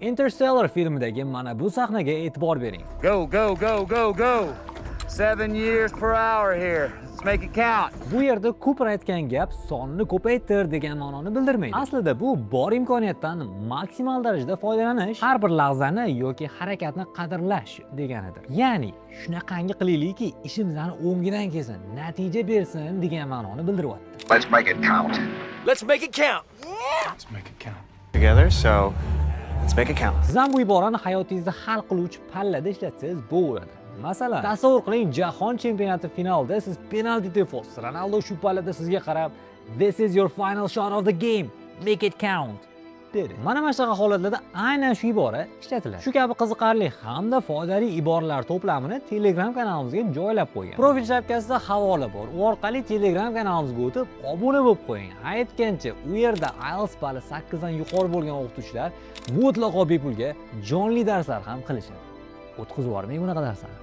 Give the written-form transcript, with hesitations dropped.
Interstellar filmidagi mana bu sahnaga e'tibor bering. Go, go, go, go, go. 7 years per hour here. Let's make it count. Bu yerda Cooper aytgan gap sonni ko'paytir degan ma'noni bildirmaydi. Aslida bu bor imkoniyatdan maksimal darajada foydalanish, har bir lahzani yoki harakatni qadrlash deganidir. Ya'ni shunaqangi qilaylikki, ishimizdan o'ngidan kelsin, natija bersin degan ma'noni bildiryapti. Let's make it count. Let's make it count. Let's make it count. Together, so let's make it count. Siz ham bu iborani hayotingizda hal qiluvchi pallada ishlatsangiz bo'ladi. Masalan, tasavvur qiling, jahon chempionati finalida siz penalti tepasiz. Ronaldo shu pallada sizga qarab, "This is your final shot of the game. Make it count." dedi. Mana shunaqa holatlarda aynan shu ibora ishlatiladi. Shu kabi qiziqarli hamda foydali iboralar to'plamini Telegram kanalimizga joylab qo'ygan. Profil shapkasida havola bor. U orqali Telegram kanalimizga o'tib, obuna bo'lib qo'ying. Aytgancha, u yerda IELTS balli 8 dan yuqori bo'lgan o'qituvchilar mutlaqo bepulga jonli darslar ham qilishadi. O'tkazib yubormang bunaqa darslarni.